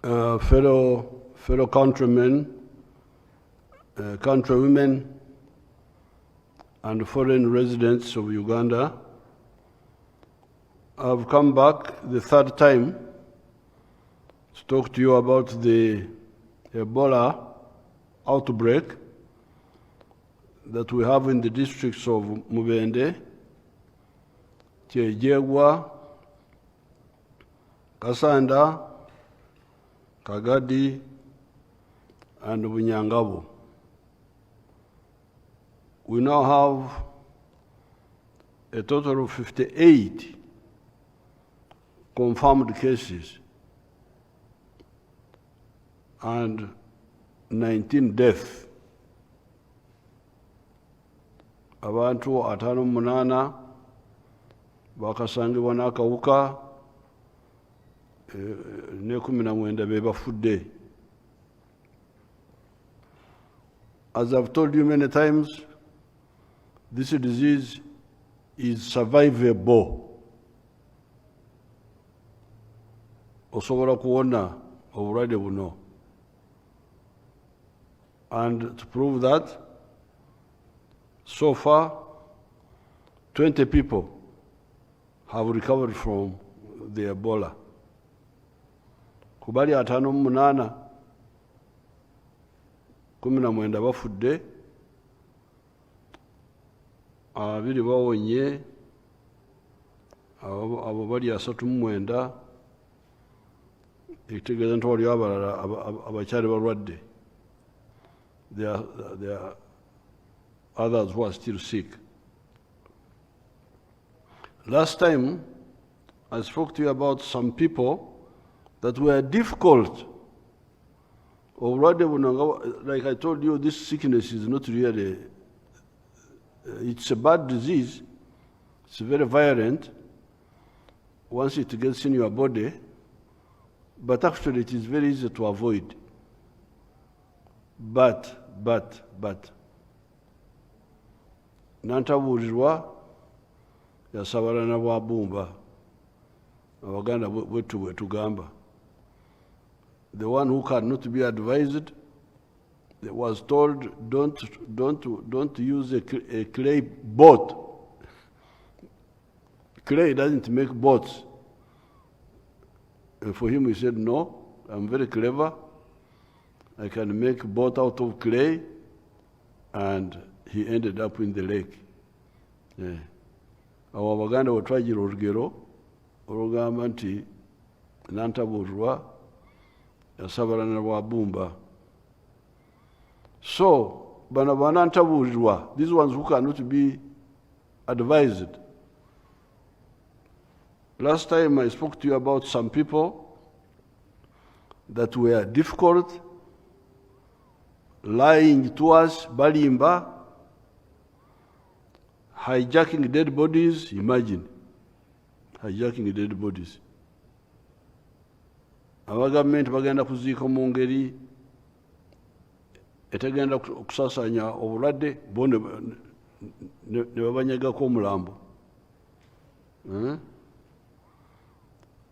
fellow countrymen, countrywomen, and foreign residents of Uganda, I've come back the third time to talk to you about the Ebola outbreak that we have in the districts of Mubende, Kyejegwa, Kassanda, Kagadi, and Bunyangabo. We now have a total of 58 confirmed cases and 19 deaths. Abantu 58 bakasangibwa n'akawuka ne 19 be bafudde. As I've told you many times, this disease is survivable. Osobola kuwona obulwadde buno. And to prove that, so far, 20 people have recovered from the Ebola. Kubali 58, 19 bafudde, 2 bawonye, abo bali 39, ekitegeeza nti waliwo abalala abakyali balwadde. There are others who are still sick. Last time, I spoke to you about some people that were difficult. Like I told you, this sickness is not really, it's a bad disease. It's very violent once it gets in your body, but actually it is very easy to avoid. But, nantabuulirwa yasabalana bwa bumba, Abaganda bwetu bwetugamba. The one who cannot be advised was told, don't use a clay boat. Clay doesn't make boats. And for him, he said, no, I'm very clever. I can make a boat out of clay, and he ended up in the lake. Awo Abaganda bwetwagira olugero olugamba nti nantabuulirwa yasabalana bwa bumba. So, bano banantabuulirwa, these ones who cannot be advised. Last time I spoke to you about some people that were difficult, lying to us, balimba, hijacking dead bodies. Imagine, hijacking dead bodies. Abagavumenti bagenda kuziika mu ngeri etagenda okusasanya obulwadde, bo ne babanyagako omulambo.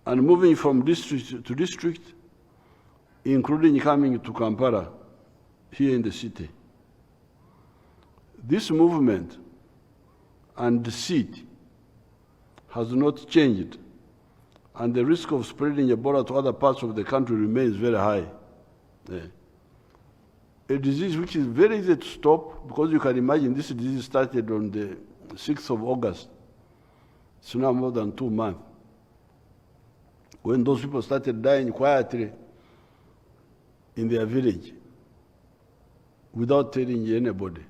And moving from district to district, including coming to Kampala, here in the city. This movement and deceit has not changed, and the risk of spreading Ebola to other parts of the country remains very high. A disease which is very easy to stop, because you can imagine this disease started on the 6th of August. It's now more than 2 months. When those people started dying quietly in their village, without telling anybody.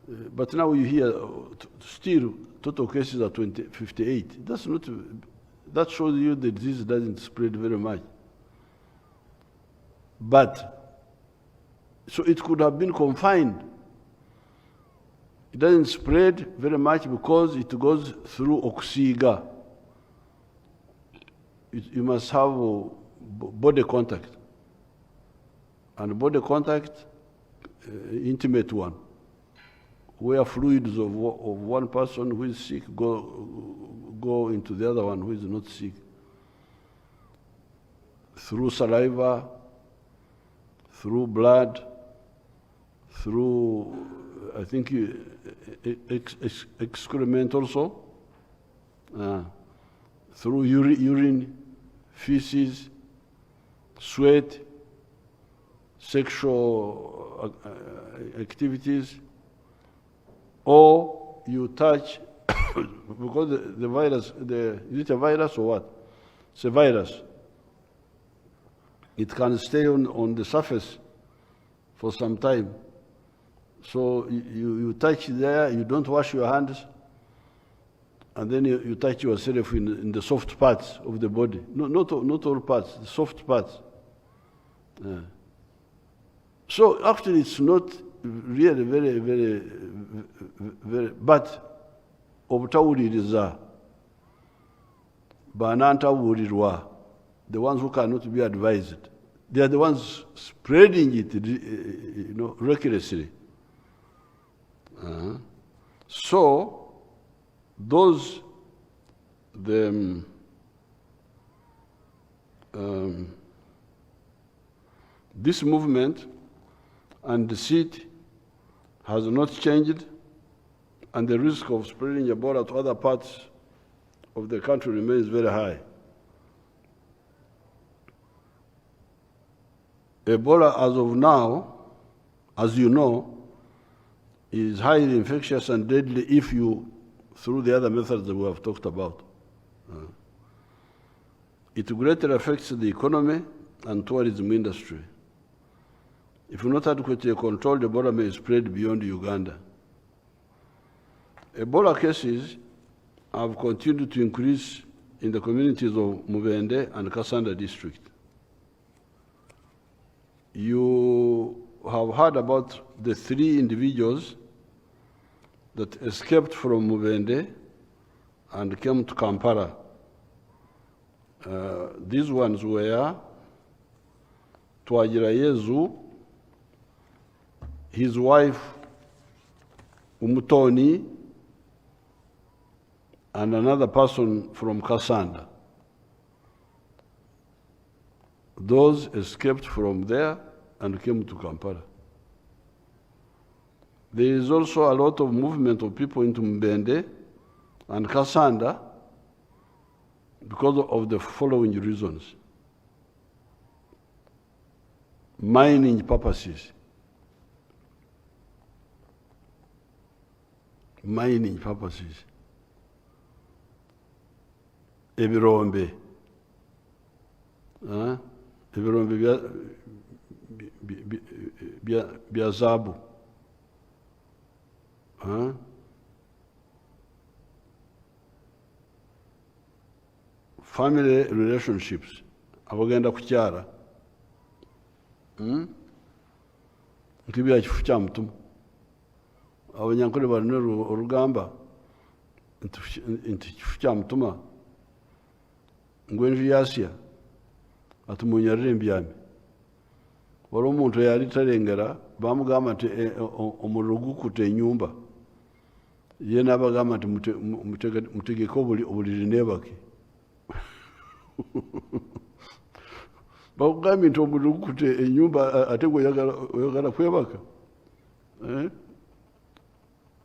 But now you hear still total cases are 58. That shows you the disease doesn't spread very much. But, so it could have been confined. It doesn't spread very much because it goes through oxyga. You must have body contact. And body contact, intimate one, where fluids of one person who is sick go into the other one who is not sick. through saliva, through blood, through, I think, excrement also, through urine, feces, sweat, sexual activities, or you touch, because the virus, is it a virus or what? It's a virus. It can stay on the surface for some time. So you touch there, you don't wash your hands, and then you touch yourself in the soft parts of the body. Not all parts, the soft parts. So actually it's not really very, but obutawuliriza banantawulirwa, the ones who cannot be advised, they are the ones spreading it, recklessly. So those this movement and the seat has not changed, and the risk of spreading Ebola to other parts of the country remains very high. Ebola, as of now, as you know, is highly infectious and deadly if you, through the other methods that we have talked about. It greatly affects the economy and tourism industry. If not adequately controlled, Ebola may spread beyond Uganda. Ebola cases have continued to increase in the communities of Mubende and Kassanda district. You have heard about the 3 individuals that escaped from Mubende and came to Kampala. These ones were Twagirayezu, his wife Umutoni, and another person from Kassanda. Those escaped from there and came to Kampala. There is also a lot of movement of people into Mubende and Kassanda because of the following reasons. Mining purposes. Mining purposes. Ebirombe. Ebirombe bya zabu. Family relationships. Abagenda kukyara. Nkibya kifu kya mutumu. Abanyankole balina olugamba nti kifu kya mutuma ngwenju yasya atumunyarira embyami. Waliwo omuntu eyali talengera bamugamba nti omuliro gukutte ennyumba, ye n'abagamba nti mutegeke obuliri neebake. Bakugambye nti omuliro gukutte ennyumba ate gwe oyagala kwebaka.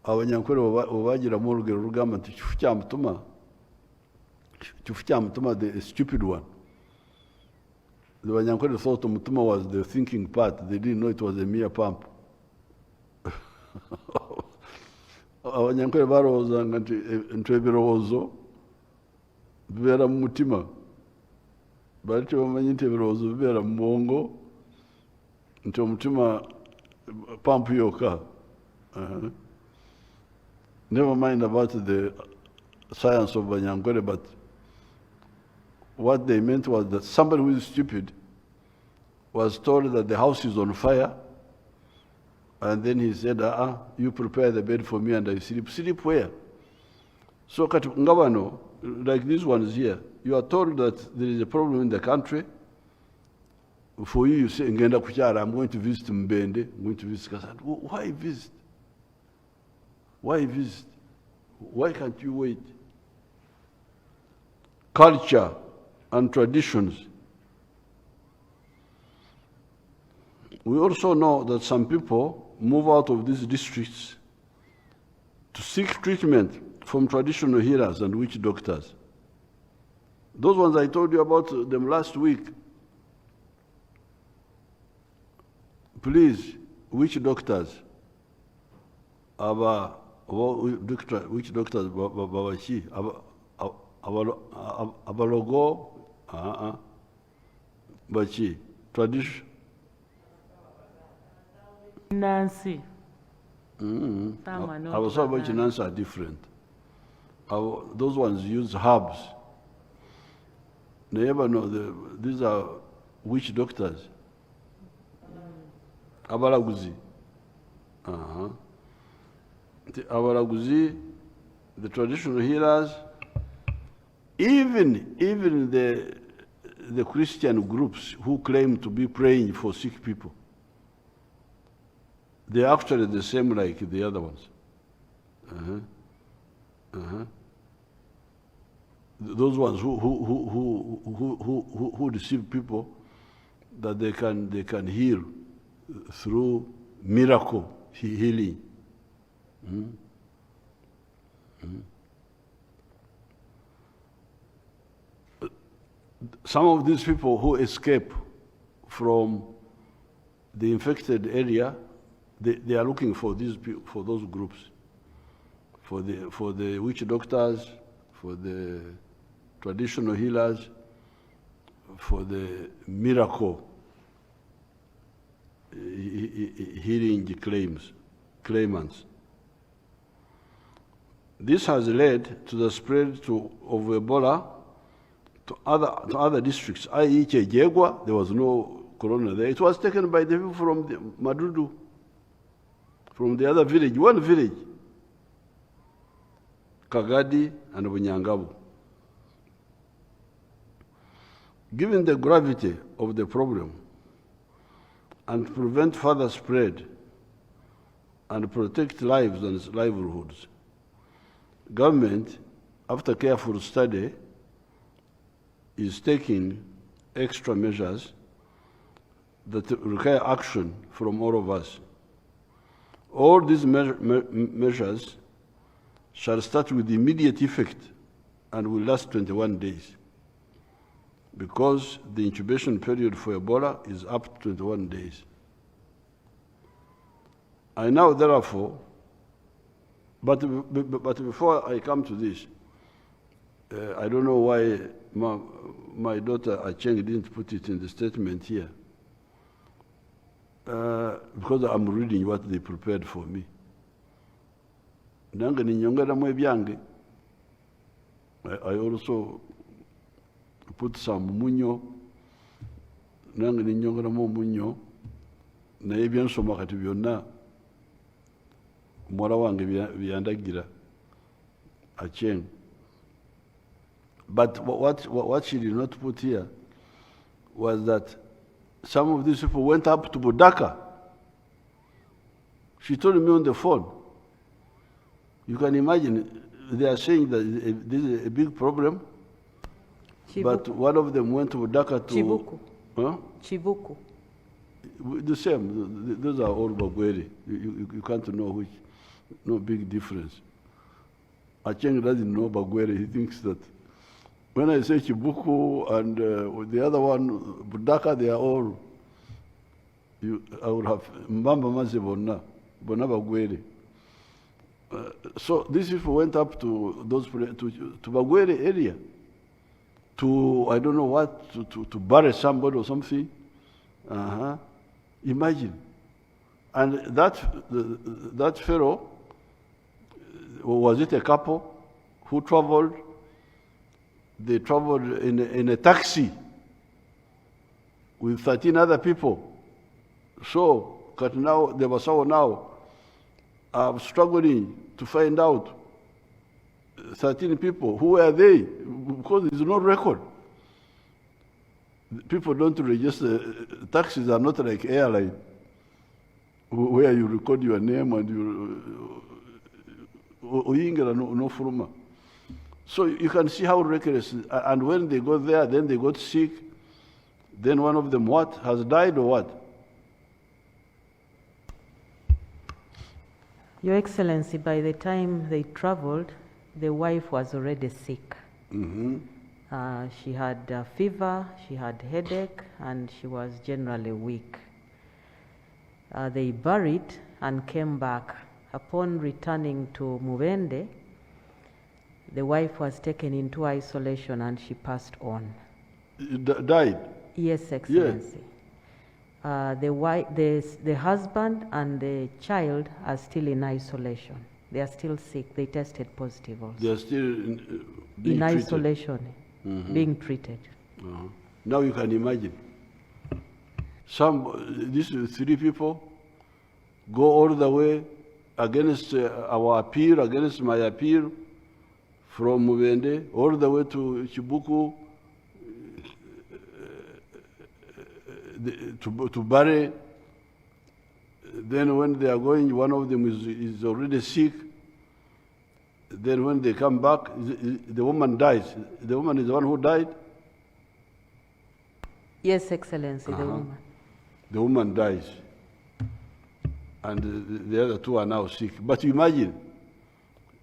Abanyankole obagiramu olugero olugamba nti kifu kya mutuma, the stupid one. The Banyankole thought Mutuma was the thinking part. They didn't know it was a mere pump. Abanyankole barowoozanga nti ebirowoozo bibeera mu mutima. Bali tebamanyi nti ebirowoozo bibeera mu bwongo, nti omutima pump yokka. Never mind about the science of Banyankole, but what they meant was that somebody who is stupid was told that the house is on fire, and then he said, you prepare the bed for me and I sleep. Sleep where? So ngabano, like these ones here, you are told that there is a problem in the country. For you, you say, ngenda kukyara, I'm going to visit Mubende, I'm going to visit Kassanda. Why visit? Why visit? Why can't you wait? Culture and traditions We also know that some people move out of these districts to seek treatment from traditional healers and witch doctors. Those ones I told you about them last week. Please, witch doctors, witch doctors, babachi, abalogo, bachi, tradition. Nancy. Our Sabachi Nancy are different. Those ones use herbs. They never know these are witch doctors. Abalaguzi. The Abalaguzi, the traditional healers, even the Christian groups who claim to be praying for sick people, they're actually the same like the other ones. Those ones who deceive people that they can heal through miracle healing. Some of these people who escape from the infected area, they are looking for those groups, for the witch doctors, for the traditional healers, for the miracle healing claimants. This has led to the spread of Ebola to other districts. I.e. Chejegwa, there was no corona there. It was taken by the people from Madudu, from the other village, one village, Kagadi and Bunyangabu. Given the gravity of the problem, and to prevent further spread and protect lives and livelihoods, government, after careful study, is taking extra measures that require action from all of us. All these measures shall start with immediate effect and will last 21 days, because the incubation period for Ebola is up to 21 days. I now, therefore, but before I come to this, I don't know why my daughter Acheng didn't put it in the statement here, because I'm reading what they prepared for me. Nange ninyongeramu ebyange. I also put some munyo, nange ninyongeramu munyo, naye byensoma kati byonna muwala wange byandagira Acheng. But what she did not put here was that some of these people went up to Budaka. She told me on the phone. You can imagine, they are saying that this is a big problem. Chibuku. But one of them went to Budaka to... Chibuku. Huh? Chibuku. The same. Those are all Bagweri. You can't know which. No big difference. Acheng doesn't know Bagweri. He thinks that when I say Chibuku and the other one, Budaka, they are all... I would have Mbamba Maze Bona Bagweri. So these people went up to Bagwere area to, I don't know what, to bury somebody or something. Imagine. And that fellow, was it a couple who traveled? They traveled in a taxi with 13 other people. So, now, they were so now struggling to find out 13 people. Who are they? Because there's no record. People don't register. Taxis are not like airline, where you record your name and you... So you can see how reckless. And when they go there, then they got sick. Then one of them has died or what? Your Excellency, by the time they traveled, the wife was already sick. She had fever, she had headache, and she was generally weak. They buried and came back. Upon returning to Mubende, the wife was taken into isolation and she passed on. Died? Yes, Excellency. The husband and the child are still in isolation. They are still sick. They tested positive also. They are still being in treated. Isolation, being treated. Now you can imagine. These 3 people go all the way against our appeal, against my appeal, from Mubende all the way to Chibuku, to Bare. Then when they are going, one of them is already sick. Then when they come back, the woman dies. The woman is the one who died? Yes, Excellency, the woman. The woman dies. And the other 2 are now sick. But imagine,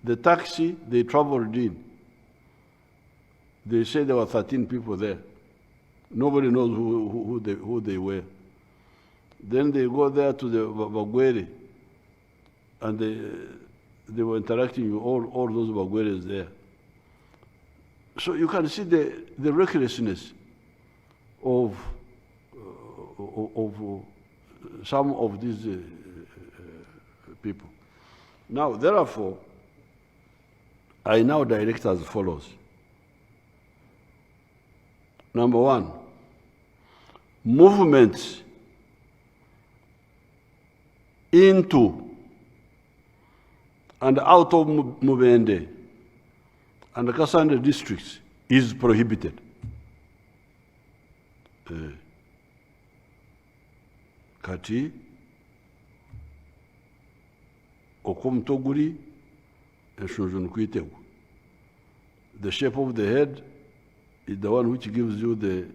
the taxi they traveled in, they say there were 13 people there. Nobody knows who they were. Then they go there to the Bagwere, and they were interacting with all those Bagweres there. So you can see the recklessness of some of these people. Now, therefore, I now direct as follows. Number 1, movements into and out of Mubende and the Kassanda districts is prohibited. Kati okumtoguri eshunjunkuitegu. The shape of the head is the one which gives you the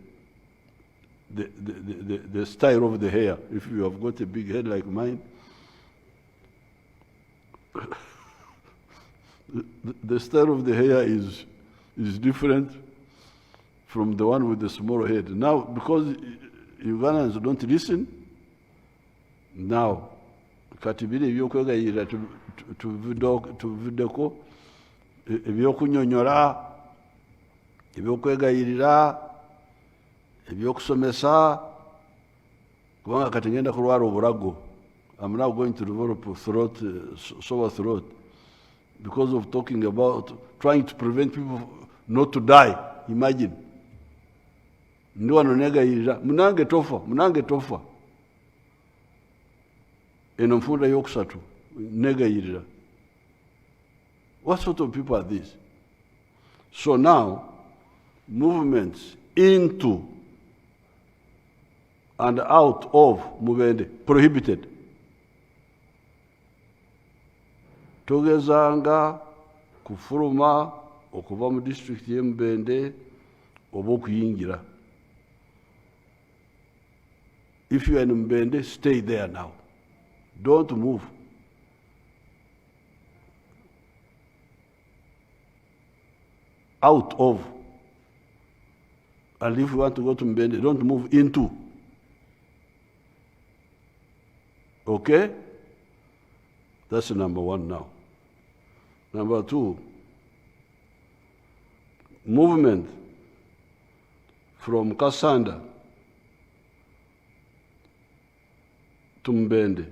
style of the hair. If you have got a big head like mine, the style of the hair is different from the one with the small head. Now, because Ugandans don't listen, now, katibiri byokwegayirira tuvideko ebyokunyonyora ebyokwegayirira ebyokusomesa kubanga kati ngenda kulwala obulago. I'm now going to develop sore throat because of talking about trying to prevent people not to die. Imagine. Ndi wano negayirira munange tofa eno nfunda yokusatu negayirira. What sort of people are these? So now, movements into and out of Mubende prohibited. Togezanga kufuruma okuva mu district ye Mubende oba okuyingira. If you are in Mubende, stay there now. Don't move. Out of. And if you want to go to Mubende, don't move into. Okay? That's number 1 now. Number 2, movement from Kassanda to Mubende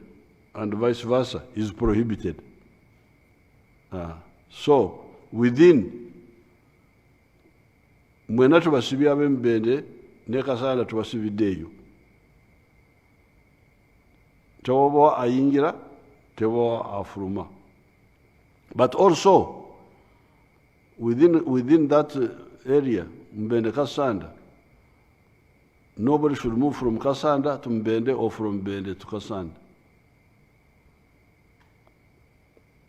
and vice versa is prohibited. So, within, mwena tubasibya ab'Mubende ne Kassanda tubasibiddeeyo. Tewaba ayingira, tewaba afuruma. But also, within that area, Mubende Kassanda, nobody should move from Kassanda to Mubende or from Mubende to Kassanda.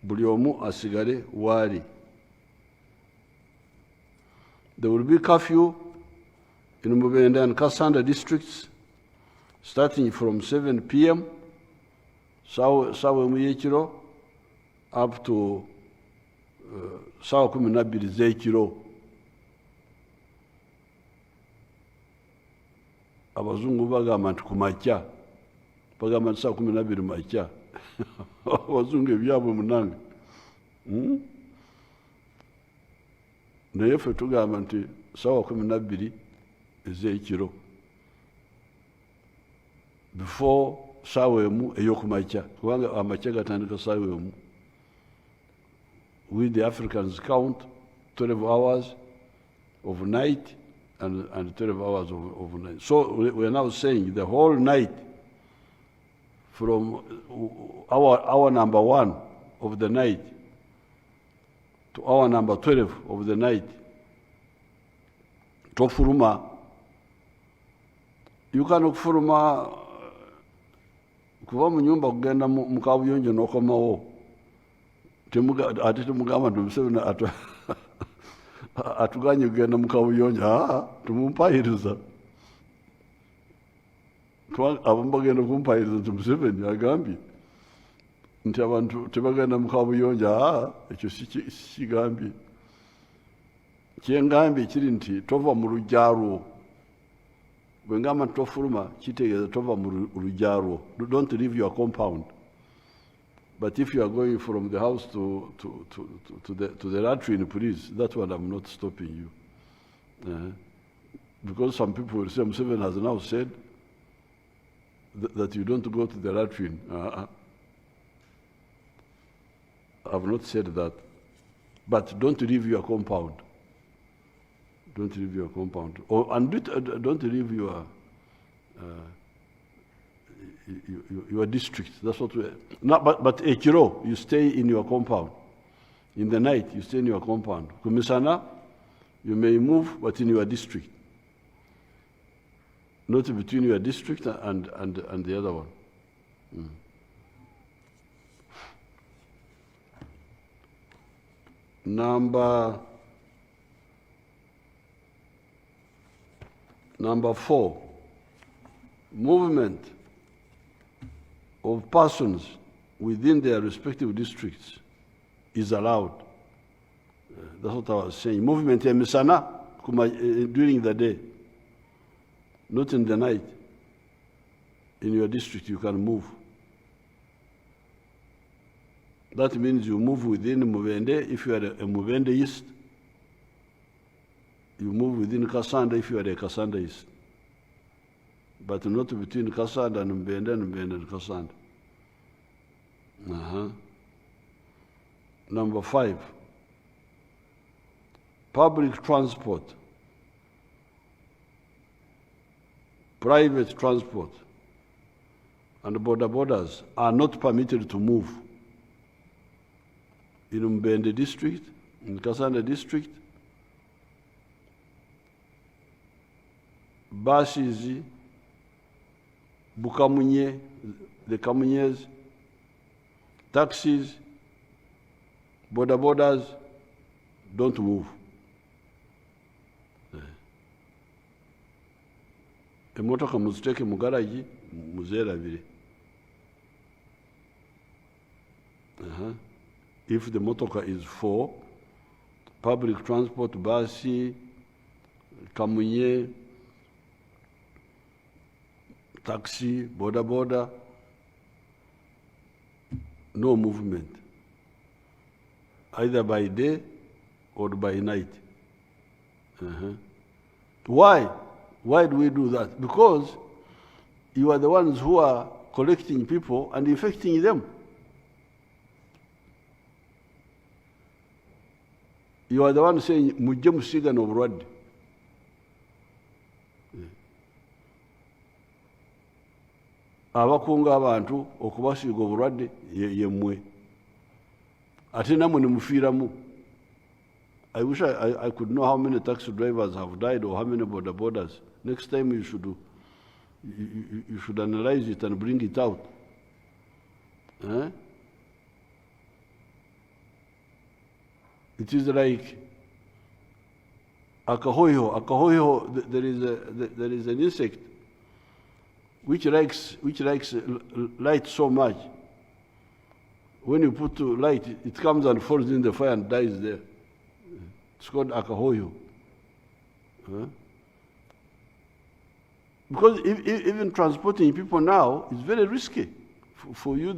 Buli omu asigale wali. There will be curfew in Mubende and Kassanda districts starting from 7 p.m. sawa muyekiro up to saa 12 z'ekiro abazungu bagamba nti ku makya bagamba nti saa 12 makya abazungu ebyabwe munange naye ffe tugamba nti saa 12 ez'ekiro before saawa emu ey'okumakya kubanga amakya gatandika saawa emu. We the Africans count 12 hours of night and 12 hours of night. So we are now saying the whole night from hour number 1 of the night to hour number 12 of the night. Tofuruma. You cannot furuma kuva mu nyumba kugenda mu kabuyonjo n'okomawo ate temugamba nti Museveni atuganye kugenda mu kabuyonjo tumumpayiriza abamu bagenda kumpayiriza nti Museveni agambye nti abantu tebagenda mu kabuyonjo ekyo sikigambye kyengambye kiri nti tova mu lujja lwo bwe ngamba nti tofuluma kitegeeza tova mu lujja lwo. Don't leave your compound. But if you are going from the house to the latrine, please, that's what I'm not stopping you. Because some people will say, Museveni has now said that you don't go to the latrine. I've not said that. But don't leave your compound. Don't leave your compound. And don't leave your district. That's what we. No, but ekiro, you stay in your compound. In the night, you stay in your compound. Kumisana, you may move, but in your district. Not between your district and the other one. Number 4, movement of persons within their respective districts is allowed. That's what I was saying. Movement emisana during the day, not in the night. In your district, you can move. That means you move within Mubende if you are a Mubendeist. You move within Kassanda if you are a Kassandaist. But not between Kassanda and Mubende and Kassanda. Number 5, public transport, private transport, and borders are not permitted to move in Mubende district, in Kassanda district. Buses, Bukamunye, the Kamunyes, taxis, borders, don't move. Emotoka muziteke mu garage muzerabire. If the motoka is for public transport, basi, Kamunye, taxi, border, no movement, either by day or by night. Why? Why do we do that? Because you are the ones who are collecting people and infecting them. You are the ones saying, mujje musigana obulwadde. Abakunga abantu okubasiiga obulwadde yemmwe. Ate namwe ne mufiiramu. I wish I could know how many taxi drivers have died or how many borders. Next time you should analyze it and bring it out. It is like akahoyo. Akahoyo, there is an insect which likes light so much. when you put to light, it comes and falls in the fire and dies there. It's called akahoyo. Huh? Because even transporting people now is very risky. For you,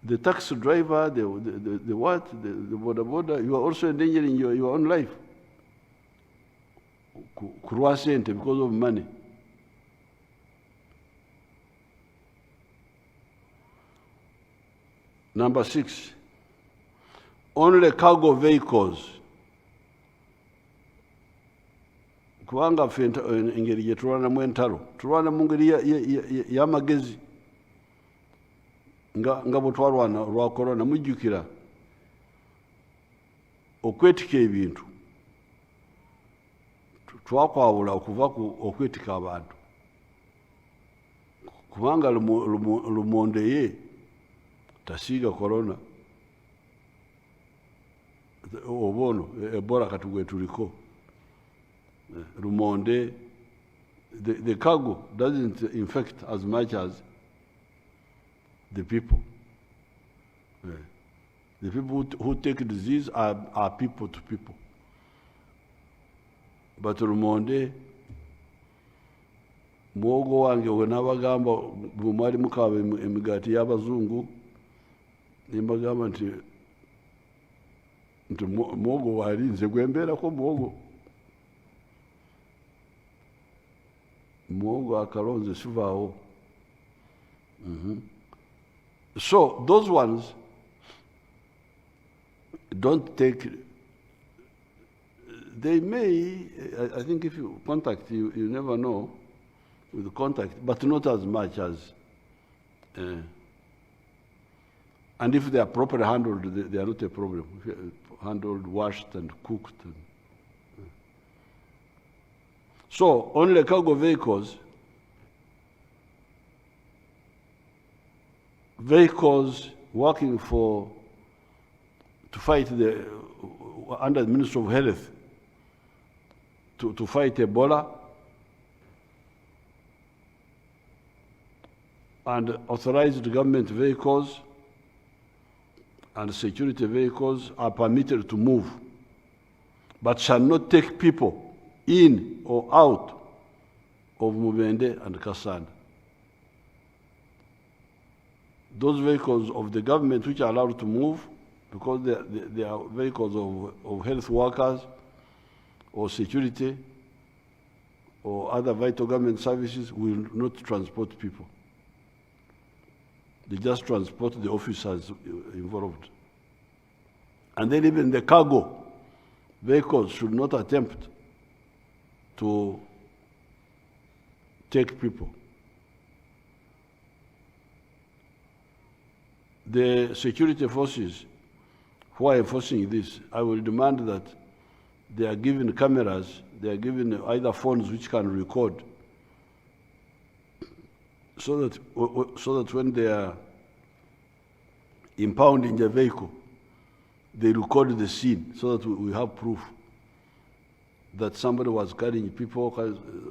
the taxi driver, the boda, you are also endangering your own life. Because of money. Number 6, only cargo vehicles. Kubanga ffe engeri gye tulwanamu entalo tulwana mu ngeri y'amagezi nga bwe twalwana olwa korona. Mujjukira okwetika ebintu twakwawula okuva ku okwetika abantu, kubanga lumonde ye tasiiga korona oba ono Ebola kati gwe tuliko. Rumonde, the cargo doesn't infect as much as the people. The people who take disease are people to people. But Rumonde, muwogo wange we nabagamba bwe mwali mukaba emigaati y'abazungu nimbagamba nti muwogo wali nze gwe mbeerako muwogo. Muwogo akalonze sivaawo. So those ones don't take, they may, I think if you contact, you never know with contact, but not as much as, and if they are properly handled, they are not a problem. Handled, washed and cooked. So only cargo vehicles working to fight under the Ministry of Health to fight Ebola, and authorized government vehicles and security vehicles are permitted to move, but shall not take people in or out of Mubende and Kassanda. Those vehicles of the government which are allowed to move, because they are vehicles of health workers or security or other vital government services, will not transport people. They just transport the officers involved. And then even the cargo vehicles should not attempt to take people. The security forces who are enforcing this, I will demand that they are given cameras, they are given either phones which can record, so that when they are impounding the vehicle, they record the scene so that we have proof that somebody was carrying people,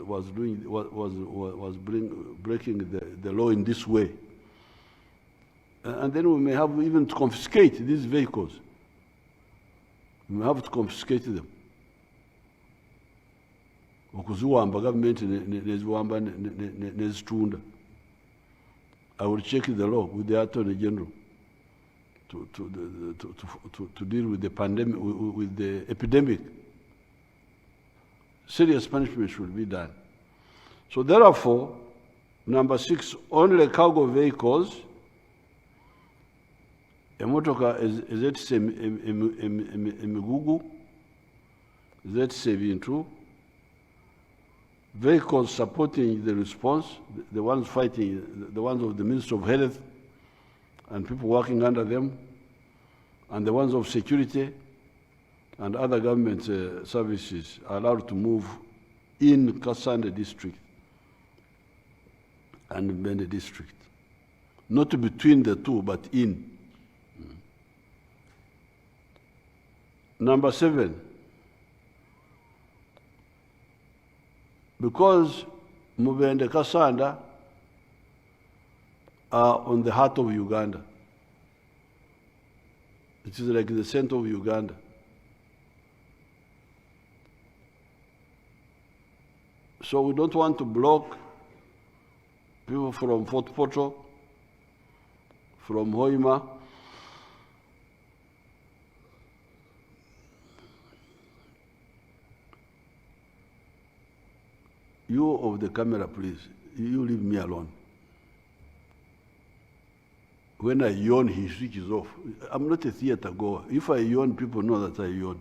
was breaking the law in this way. And then we may have even to confiscate these vehicles. We may have to confiscate them. Okuziwamba government neziwamba nezitunda. I will check the law with the Attorney General to deal with the pandemic, with the epidemic. Serious punishment should be done. So therefore, number 6, only cargo vehicles, emotoka ezetise emigugu, ezetise ebintu, vehicles supporting the response, the ones fighting, the ones of the Ministry of Health and people working under them, and the ones of security and other government services are allowed to move in Kassanda district and Mubende district. Not between the two, but in. Number 7, because Mubende Kassanda on the heart of Uganda. It is like the center of Uganda. So we don't want to block people from Fort Portal, from Hoima. You of the camera, please, you leave me alone. When I yawn, he switches off. I'm not a theater goer. If I yawn, people know that I yawn.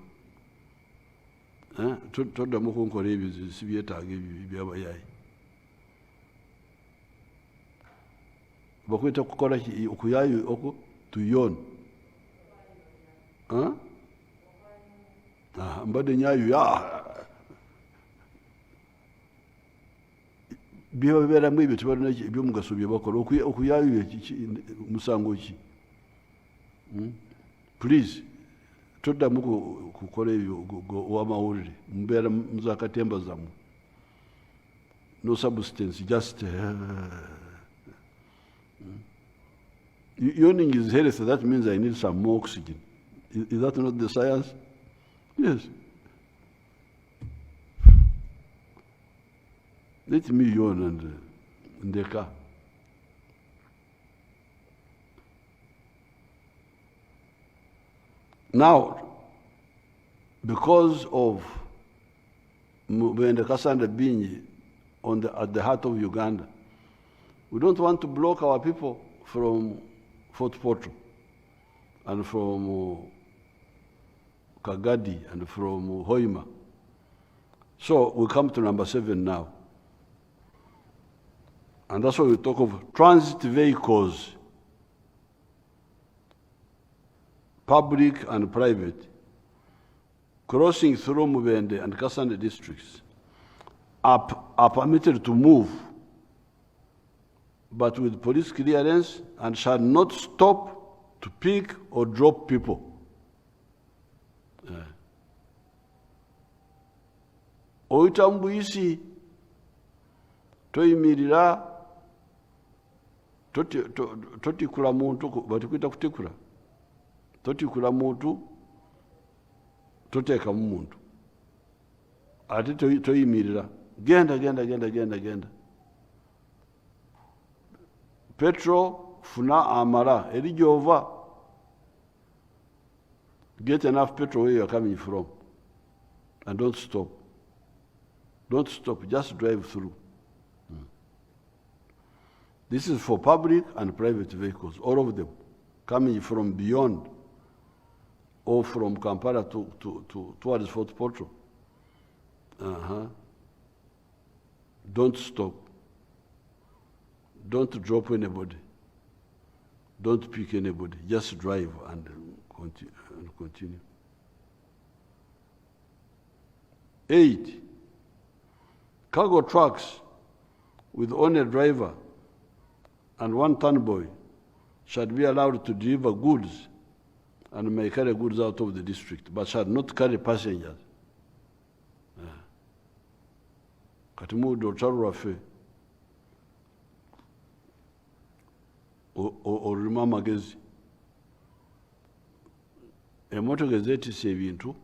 Toda mukunkora ebyo sibyetaaga ebyo byabayayi. Bakwita kukola okuyayo oko to yawn. Mbadde nyayo byebabeeramu ebyo tebalina ebyomugaso bye bakola okuyayo musango ki? Please toddamu kukola ebyo ow'amawulire mubeera muzakatemba zammwe. No substance, just yawning is health. That means I need some more oxygen. Is that not the science? Yes. Let me yawn and the car. Now, because of Mubende Kassanda being at the heart of Uganda, we don't want to block our people from Fort Portal and from Kagadi and from Hoima. So we come to number 7 now. And that's why we talk of transit vehicles, public and private, crossing through Mubende and Kassanda districts are permitted to move, but with police clearance, and shall not stop to pick or drop people. Oyita mbuyisi toyimirira totikula muntu batikwita kutikula totikula muntu toteekamu muntu ate toyimirira genda Petro funa amara eri gy'ova. Get enough petrol where you are coming from and don't stop. Don't stop, just drive through. This is for public and private vehicles, all of them, coming from beyond or from Kampala towards Fort Portal. Don't stop. Don't drop anybody. Don't pick anybody. Just drive and continue. 8. Cargo trucks with only a driver and 1 turnboy shall be allowed to deliver goods and may carry goods out of the district, but shall not carry passengers. Kati muwudde olutalo lwaffe olulimu amagezi. Emmotoka ezeetisse ebintu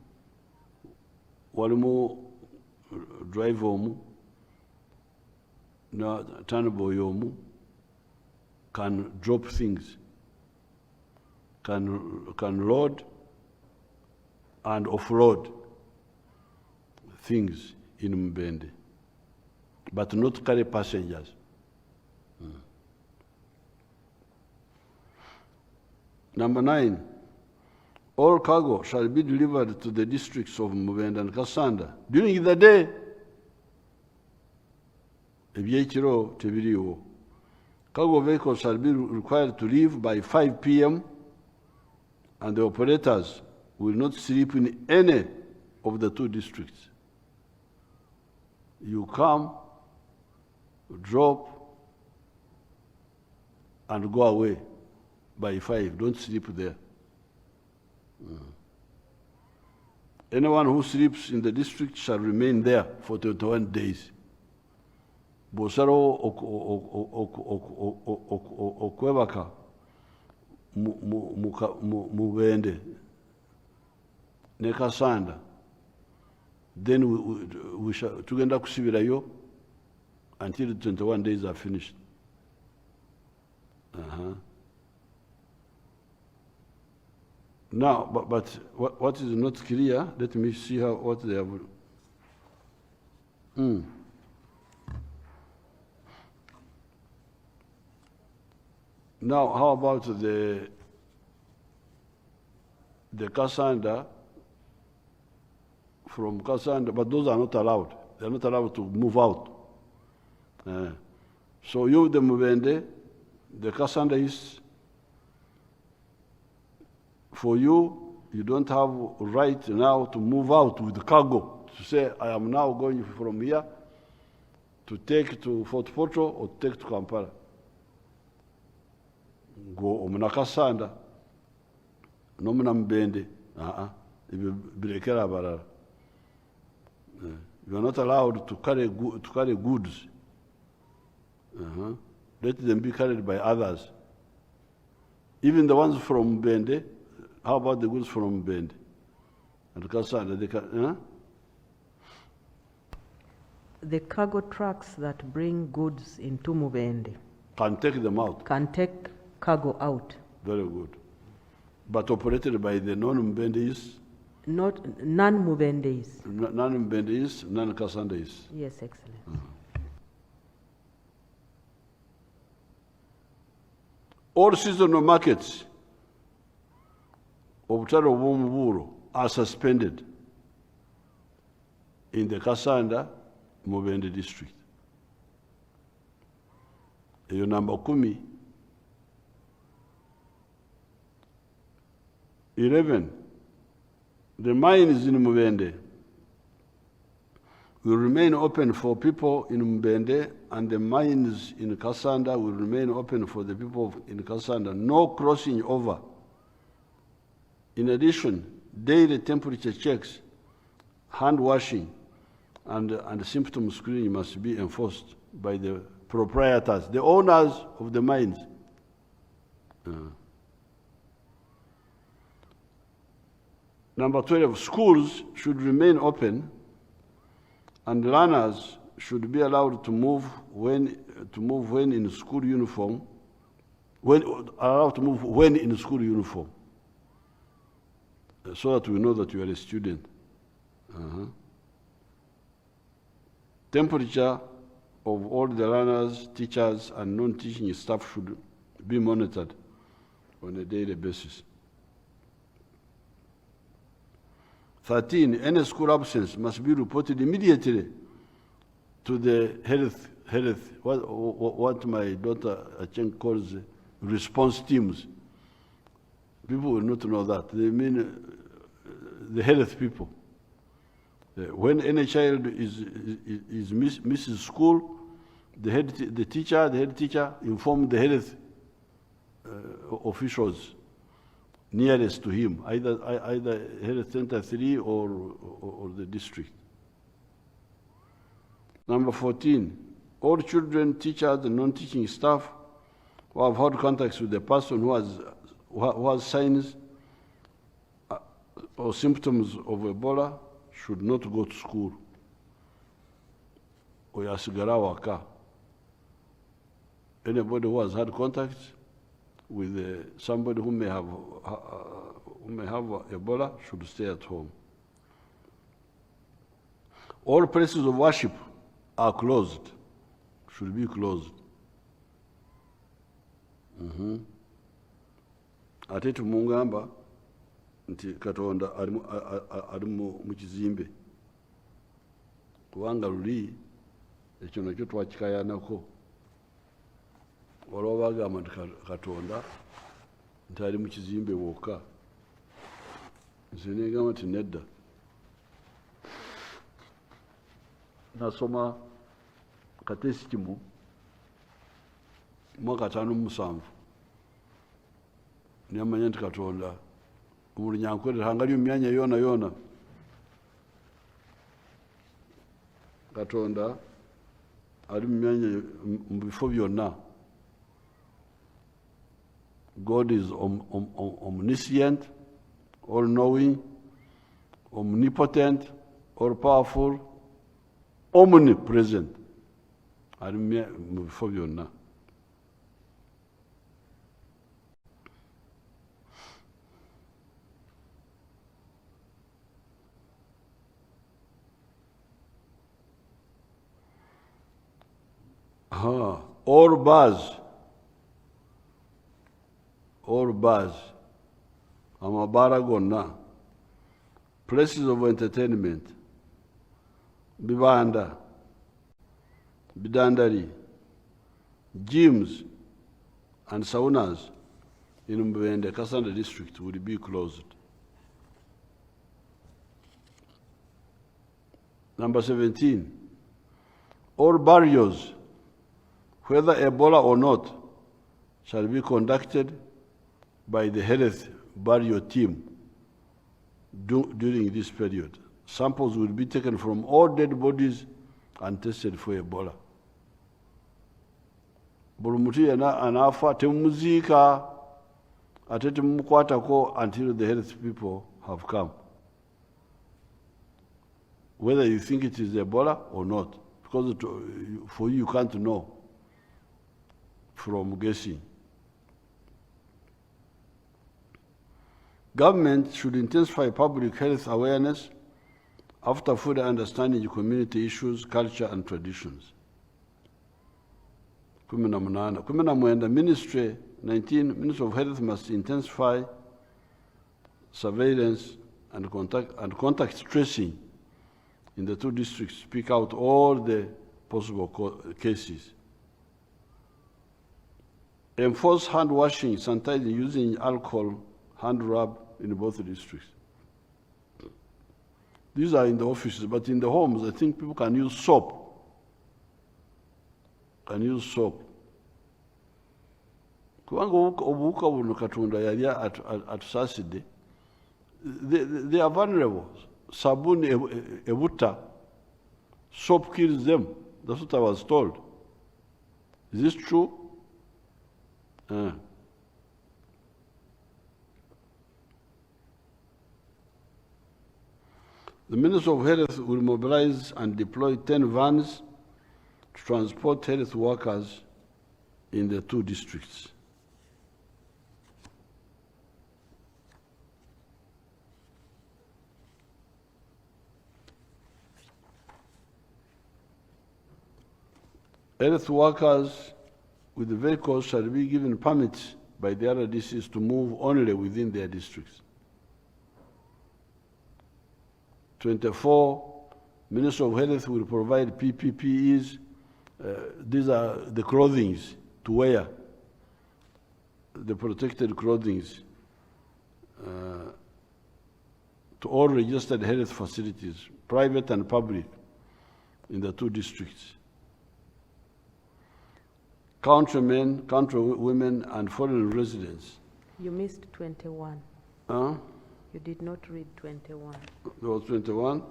walimu driver omu na turnboy omu can drop things, can load and offload things in Mubende, but not carry passengers. Number 9, all cargo shall be delivered to the districts of Mubende and Kassanda during the day. Ebyekiro tebiriwo. Cargo vehicles shall be required to leave by 5 p.m. and the operators will not sleep in any of the 2 districts. You come, drop, and go away by 5. Don't sleep there. Anyone who sleeps in the district shall remain there for 21 days. bw'osalawo okwebaka Mubende ne Kassanda, then we shall tugenda kusibirayo until the 21 days are finished. Now, but what is not clear, let me see what they have. Now, how about the Kassanda, from Kassanda, but those are not allowed. They are not allowed to move out. So you, the Mubende, the Kassanda is, for you, you don't have right now to move out with cargo, to say, I am now going from here to take to Fort Portal or take to Kampala. Go omuna Kassanda, no muna Mubende, birekera abalala. You are not allowed to carry goods. Let them be carried by others. Even the ones from Mubende, how about the goods from Mubende? And Kassanda, they can, The cargo trucks that bring goods into Mubende can take them out. can take cargo out. Very good. But operated by the non-Mubendis? Not non-Mubendis. Non-Mubendis, non-Kassandis. Yes, excellent. All seasonal markets of Butaro Bumuburo are suspended in the Kassanda Mubende district. Your number 10. 11. The mines in Mubende will remain open for people in Mubende, and the mines in Kassanda will remain open for the people in Kassanda. No crossing over. In addition, daily temperature checks, hand washing, and symptom screening must be enforced by the proprietors, the owners of the mines. Number 12, schools should remain open, and learners should be allowed to move when in school uniform. Allowed to move when in school uniform, so that we know that you are a student. Temperature of all the learners, teachers, and non-teaching staff should be monitored on a daily basis. 13, any school absence must be reported immediately to the health, what my daughter Acheng calls response teams. People will not know that. They mean the health people. When any child misses school, the head teacher inform the health officials nearest to him, either Health Center 3 or the district. Number 14, all children, teachers, and non-teaching staff who have had contacts with a person who has signs or symptoms of Ebola should not go to school. Oyasigara waka. Anybody who has had contact with somebody who may have Ebola should stay at home. All places of worship are closed, should be closed. Ate tumungamba nti Katonda ali mu kizimbe, kubanga luli ekyo nakyo twakikayanako. Waliwo bagamba nti Katonda nti ali mu kizimbe wokka. Nze negamba nti nedda. Nasoma katesi kimu mwaka 57 nyamanya nti Katonda omulunyankwerera ngali mu myanya Katonda ari mu myanya mu bifo byonna. God is omniscient, all-knowing, omnipotent, all-powerful, omnipresent. Ari mu bifo byonna. All bars, amabara gonna, places of entertainment, bibanda, bidandari, gyms and saunas in Mubende, Kassanda district will be closed. Number 17, all burials, whether Ebola or not, shall be conducted by the health burial team during this period. Samples will be taken from all dead bodies and tested for Ebola. Buli mutu yena anafa temumuziika ate temumukwatako until the health people have come. Whether you think it is Ebola or not, because for you can't know from guessing. Government should intensify public health awareness after further understanding community issues, culture, and traditions. 19. Ministry of Health must intensify surveillance and contact tracing in the 2 districts, speak out all the possible cases. Enforce hand washing, sanitizing, using alcohol, hand rub in both districts. These are in the offices, but in the homes, I think people can use soap. Kubanga obuwuka buno Katonda yali atusaasidde, they are vulnerable. Sabun ebutta, soap kills them. That's what I was told. Is this true? The Minister of Health will mobilize and deploy 10 vans to transport health workers in the 2 districts. Health workers with the vehicles shall be given permits by the RDCs to move only within their districts. 24, Minister of Health will provide PPPEs. These are the clothings to wear, the protected clothings to all registered health facilities, private and public, in the 2 districts. Countrymen, countrywomen, and foreign residents. You missed 21. Huh? You did not read 21. There was 21.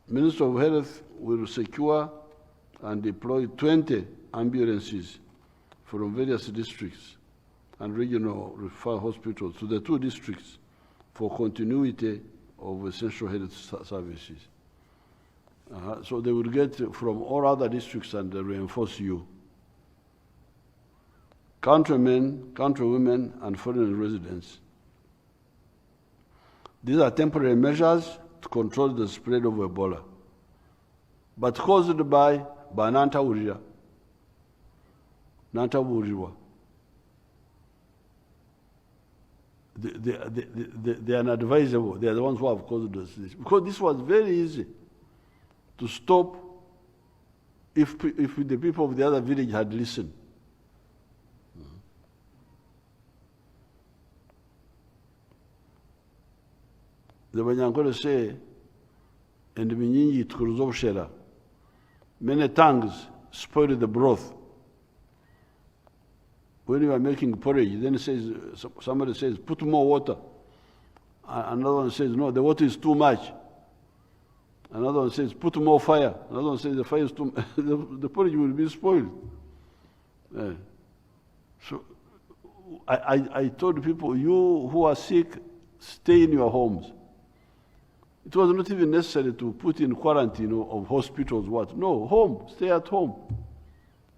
Minister of Health will secure and deploy 20 ambulances from various districts and regional referral hospitals to the 2 districts for continuity of essential health services. So they will get from all other districts and reinforce you. Countrymen, countrywomen, and foreign residents. These are temporary measures to control the spread of Ebola, but caused by Nantawulira, Nantawulirwa. They are unadvisable. They are the ones who have caused this. Because this was very easy to stop if the people of the other village had listened. The Banyankole say, and the Minyinyi Tukuruzoshera, many tongues spoil the broth. When you are making porridge, then somebody says, put more water. Another one says, no, the water is too much. Another one says, put more fire. Another one says, the fire is too much. The porridge will be spoiled. So I told people, you who are sick, stay in your homes. It was not even necessary to put in quarantine of hospitals, what? No, home, stay at home.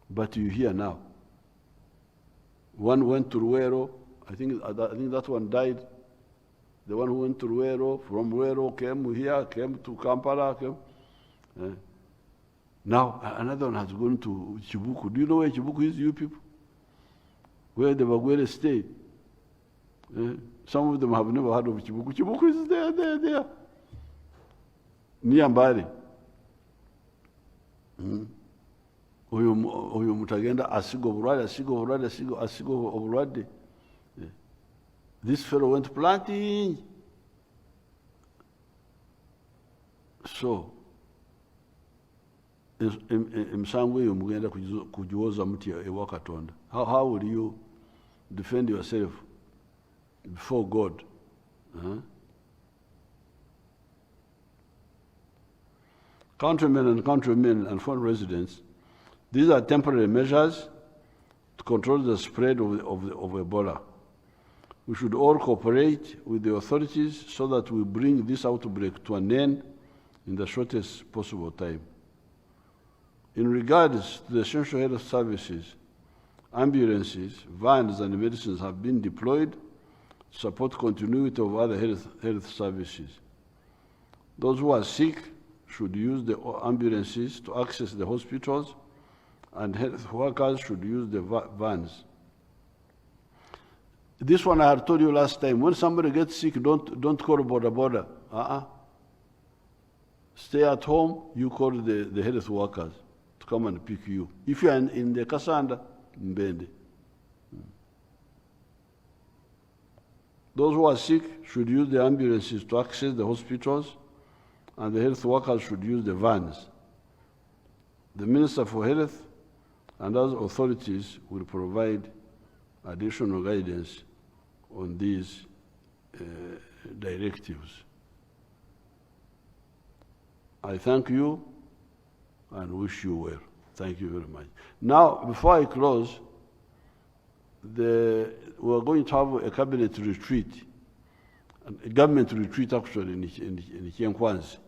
But you hear now. One went to Ruero, I think that one died. The one who went to Ruero, from Ruero came here, came to Kampala, now another one has gone to Chibuku. Do you know where Chibuku is, you people? Where the Bagwere stay. Some of them have never heard of Chibuku. Chibuku is there. Niambari. Oyo mutagenda asigo obulwadde. This fellow went planting. So, emisango eyo mugenda kugiwoza mutya ewa Katonda. How will you defend yourself before God? Countrymen and foreign residents, these are temporary measures to control the spread of Ebola. We should all cooperate with the authorities so that we bring this outbreak to an end in the shortest possible time. In regards to the essential health services, ambulances, vans, and medicines have been deployed to support continuity of other health services. Those who are sick should use the ambulances to access the hospitals, and health workers should use the vans. This one I had told you last time. When somebody gets sick, don't call border. Stay at home. You call the health workers to come and pick you. If you are in the Kassanda, Mubende. Those who are sick should use the ambulances to access the hospitals, and the health workers should use the vans. The Minister for Health and other authorities will provide additional guidance on these directives. I thank you and wish you well. Thank you very much. Now, before I close, we are going to have a cabinet retreat, a government retreat actually in Kyenkwanzi.